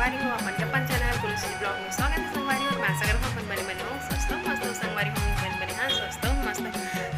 संगवारी हो अपन चैनल तुलसी ब्लॉग में स्वागत है संगवारी और मैं आशा करता हूँ अपन बने बने हो स्वस्थ हो मस्त हो संगवारी हो बने बने हाँ स्वस्थ हो मस्त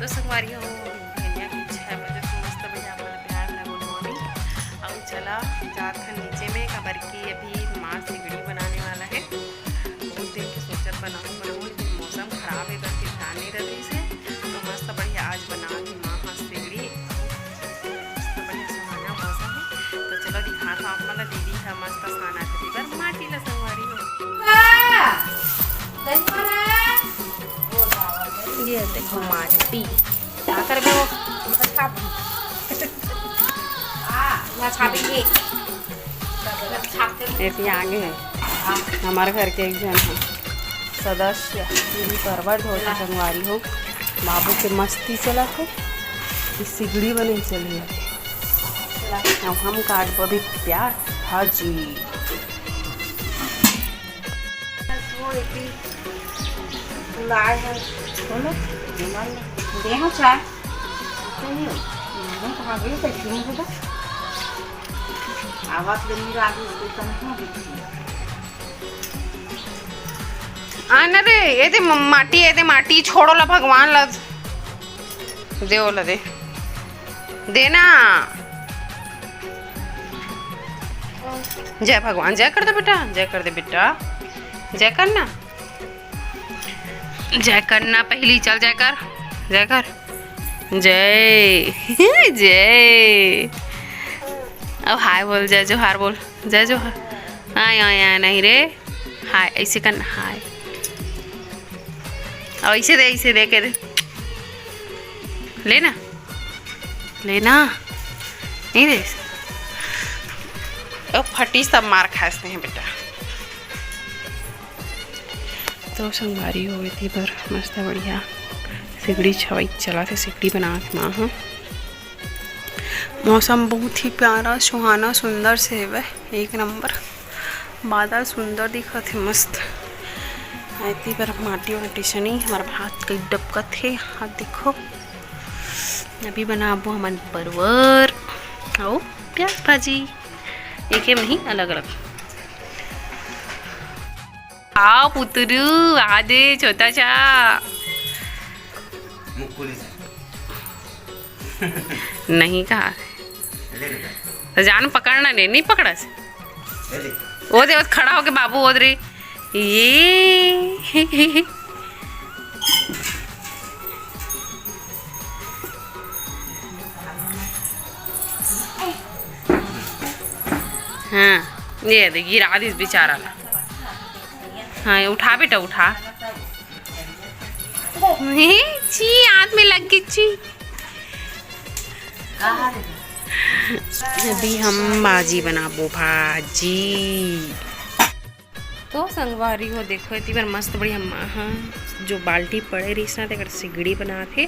तो संगवारी हो भैया की 6 बजे तो मस्त भैया हमारा प्यार है गुड मॉर्निंग। अब चला जात है नीचे में कबर की अभी माँ सिगड़ी बनाने वाला है। बहुत दिन की सोचत बनाऊँ लेकिन मौसम खराब है करके ध्यान नहीं रही से तो मस्त बढ़िया आज बना दी माँ हाँ सिगड़ी मस्त बढ़िया सुहाना मौसम है। तो चलो दिखाता आप मला दीदी है मस्त खाना थी पर माटी ला संगवारी हो ये देखो माटी क्या कर गए वो आगे है हमारे घर के एक जन है सदस्य मेरी परवर धोती संगवारी हो बाबू के मस्ती चला थे सिगड़ी बनी चली है। अब हम काट अभी प्याज भाजी बोलो देखो चाय आना रे ये दे माटी छोड़ो ला भगवान ला दे ला दे देना जय भगवान जय कर दे बेटा जय करना पहली चल जय कर जय जय अब हाय बोल जय जोहार बोल जय जोहार आया नहीं रे हाय ऐसे करना हाय और ऐसे दे के दे लेना नहीं दे अब फटी सब मार खाते हैं बेटा। तो संगवारी हो गई थी पर मस्त बढ़िया सिगड़ी छवाई चला थे सिगड़ी बना के माँ हाँ मौसम बहुत ही प्यारा सुहाना सुंदर से है एक नंबर बादल सुंदर दिखा थे मस्त आती पर माटी वाटी सनी हमारा भात कई डबका थे हाथ देखो अभी बनाबो हमारे परवर आओ प्याज भाजी एक नहीं अलग अलग आओ पुतरू आदे छोटा सा नहीं कहा तो जान पकड़ना नहीं पकड़ा से वो दे खड़ा होके बाबू हो रे ये हाँ ये दे गिरा दी बेचारा हाँ उठा बेटा उठा छी हाथ में लग गई छी। अभी हम भाजी बनाबो भाजी तो संगवारी हो देखो इतनी बार मस्त बढ़िया हाँ जो बाल्टी पड़े रही ना तो सिगड़ी बना थे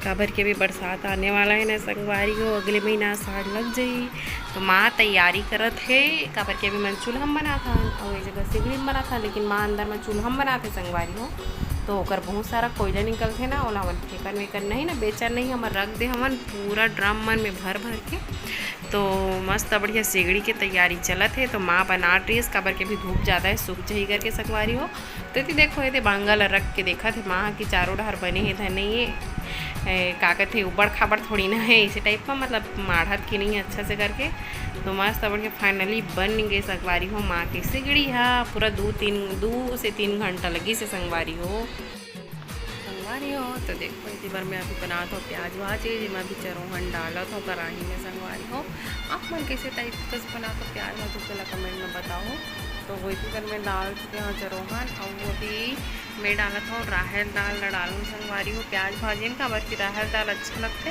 काबर के भी बरसात आने वाला है ना संगवारी हो अगले महीना साड़ लग जाई तो माँ तैयारी करत है काबर के भी मैं चूल्हा बना था और ये जगह सिगड़ी बना था लेकिन माँ अंदर में चूल्हा बना थे संगवारी हो तो ओकर बहुत सारा कोयला निकलते ना ओला हमन फेंकन वेकन नहीं ना बेचन नहीं हमन रख दे हमन पूरा ड्रम मन में भर के तो मस्त बढ़िया सिगड़ी के तैयारी चलत है। तो माँ बना ड्रेस काबर के भी धूप ज़्यादा है सूख जाही करके संगवारी हो तो इतनी देखो ये बांगल रख के देखा थे माँ की चारों डहर बने है था नहीं है काकत है उबड़ खाबड़ थोड़ी ना है इसी टाइप का मतलब माढ़त की नहीं है अच्छा से करके तो मस्त बढ़िया फाइनली बन गई संगवारी हो माँ की सिगड़ी हाँ पूरा 2 से 3 घंटा लगी से संगवारी हो तो देखो इसी बार मैं अभी बनाता हूँ प्याज भाजी जिसमें अभी चरोहन डाला था कढ़ाई में संगवारी हो आप मन कैसे टाइप का बनाता प्याज भाजी चला कमेंट में बताओ। तो वो इसी बार मैं डाल चुके हैं चरोहन और वो भी मैं डाला था राहर दाल डालूँ संगवारी हो प्याज भाजी में काबर की राहर दाल अच्छा लगते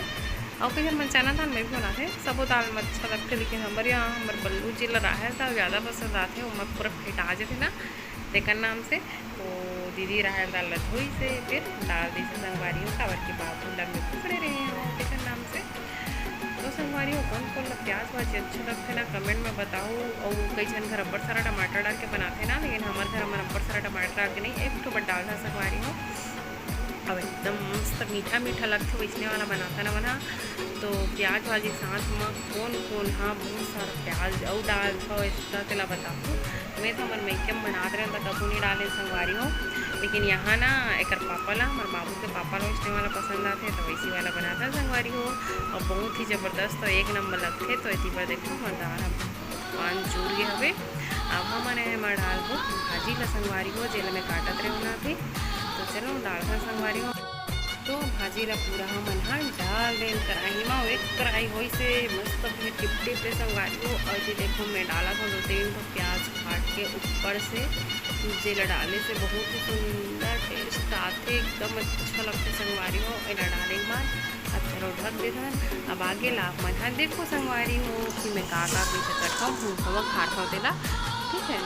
और कहीं मन चना दाल में भी बनाते सबो दाल में अच्छा लगते लेकिन हमारे यहाँ हमारे बल्लू जी ला राहर दाल ज़्यादा पसंद आते हैं वो पूरा फेटा जाते ना देखन नाम से तो दीदी राहर दाल धोई से फिर डाल दी से संगवारी हो काबर के बाबू लग में पकड़े रहे हैं देखन नाम से। तो संगवारी हो कौन प्याज भाजी अच्छा लगते ना कमेंट में बताओ और कई जन घर अब्बड़ सारा टमाटर डाल के बनाते ना लेकिन हमारे घर हमारा अब्बड़ सारा टमाटर डाल के नहीं एक तो बट डालता संगवारी हो अब एकदम मस्त मीठा लगता वैसने वाला बनाता ना बना तो प्याज भाजी साथ में कौन कौन हाँ बहुत सारा प्याज और डाल था एक्स्ट्रा तेला बताऊँ मैं तो हमारे मैके में बना रहे तो कबू नहीं डाले संगवारी हो। लेकिन यहाँ ना एक पापा ला हमारे बाबू के पापा लो इसने वाला पसंद आते तो वैसी वाला बनाता संगवारी हो और बहुत ही ज़बरदस्त तो एक नंबर लगते। तो इसी पर देखो दाल पान चूर गए हवे अब हमारे में डाल दो भाजी ला संगवारी हो जेल में काटत रहे होना थे। तो चलो डाल कर संगवारी हो तो भाजी ला पूरा हमन हाँ डाल दें कढ़ाई में एक कढ़ाई हो से मस्त टिप टिप संगवारी हो। और जी देखो मैं डाला था 2-3 तो प्याज काट के ऊपर से जेला डालने से बहुत ही सुंदर टेस्ट आते एकदम अच्छा लगते संगवारी हो। इन्हें डालने के बाद अब चलो ढक देता अब आगे लाभ मन हाँ देखो संगवारी हो कि मैं का पीछे करता हूँ हवा खार देला ठीक है।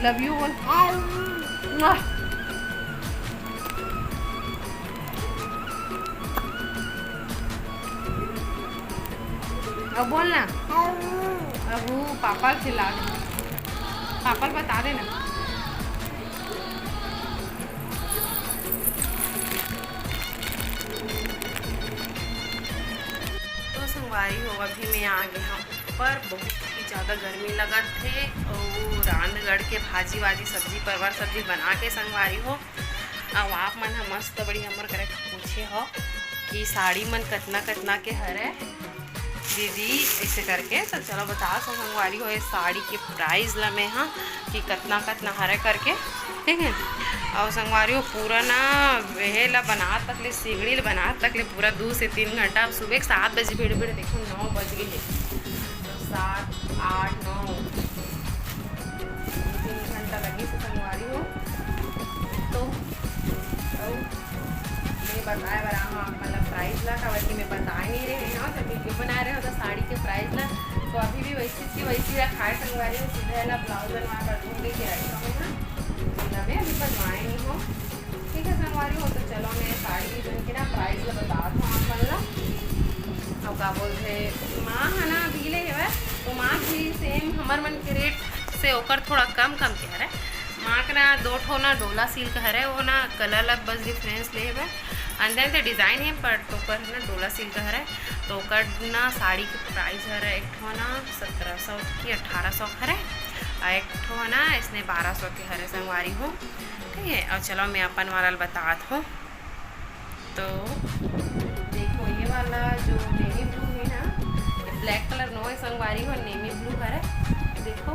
लव यू बोल अब बोल ना अब पापा खिला दे पापा बता देना। तो संगवारी हो अभी मैं आ गया ऊपर बहुत ही ज़्यादा गर्मी लगा थे और रानगढ़ के भाजी वाजी सब्जी परवर सब्जी बना के संगवारी हो। अब आप मन मस्त बड़ी हमर करे पूछे हो कि साड़ी मन कतना कतना के हरे दीदी ऐसे करके। तो चलो बता संगवारी हो ये साड़ी के प्राइस ला मैं हाँ कि कतना कतना हरे करके ठीक है। और संगवारी हो पूरा ना वह ला बना तक ले सिगड़ी ला बना तक ले पूरा 2 से 3 घंटा। अब सुबह 7 बजे भीड़ भीड़ देखो 9 बज गए 7 8 9 3 घंटा लगी से संगवारी हो। तो मैं बताया बरा हाँ मतलब प्राइस ला का वैसे मैं बता नहीं रहे ना तो वीडियो बना रहे हो तो साड़ी के प्राइस ला तो अभी भी वैसी की वैसी रखाए संगवारी हो। सीधा ला ब्लाउज बनवा कर दूँगी कि रखा हूँ ना मैं अभी बनवाए नहीं हो ठीक है संगवारी हो। तो चलो मैं साड़ी बन के ना प्राइस ला बता दूँ आप मन ला। अब का बोलते माँ है ना बीले है तो माँ भी सेम हमार मन के रेट से ओकर थोड़ा कम कम के हरे। माँ का ना 2 ठो ना डोला सिल्क हरे वो ना कलर अलग बस डिफरेंस ले है अंदर से डिज़ाइन है पर टोकर ना डोला सिल्क हरे। तो ओकर ना साड़ी के प्राइस हरे एक ठो ना 1700 की 1800 हरे और एक ठो ना इसने 1200 के हरे संगवारी हो ठीक है। और चलो मैं अपन वाला बतात हूँ। तो देखो ये वाला जो नेवी ब्लू है ना ब्लैक कलर नो है संगवारी हो नेवी ब्लू हरे देखो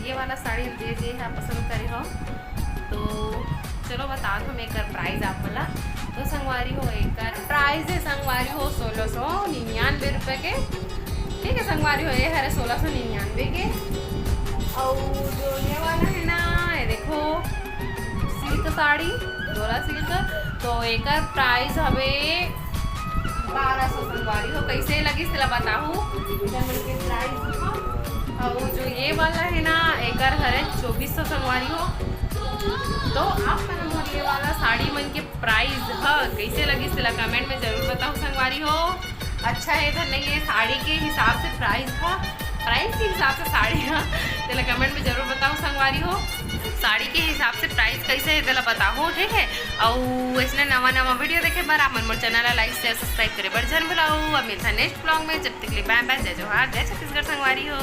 ये वाला साड़ी जे आप पसंद करे हो। तो चलो बता दो मैं कर प्राइस आप बोला। तो संगवारी हो एक प्राइस है संगवारी हो 1699 रुपये के ठीक है। संगवारी हो ये हरे 1699 के। और जो ये वाला है ना ये देखो सिल्क साड़ी डोला सिल्क तो एक प्राइस हवे 1200 संगवारी हो। कैसे लगी सिला बताऊँ के प्राइस। और जो ये वाला है ना एक हरे 2400 संगवारी हो तो आप मन मोर ये वाला साड़ी मन के प्राइस कैसे लगी सिला कमेंट में जरूर बताओ संगवारी हो। अच्छा है इधर नहीं है, साड़ी के हिसाब से प्राइस के हिसाब से साड़ी तेला कमेंट में जरूर बताओ संगवारी हो। साड़ी के हिसाब से प्राइस कैसे है तेला बताओ, ठीक है। और इसने नवा वीडियो देखे बार आप मन मोर चैनल लाइक शेयर सब्सक्राइब करे बर जन भुलाओ। अब मिलता नेक्स्ट ब्लॉग में, जब तक के लिए बाय बाय, जय जोहार, जय छत्तीसगढ़ संगवारी हो।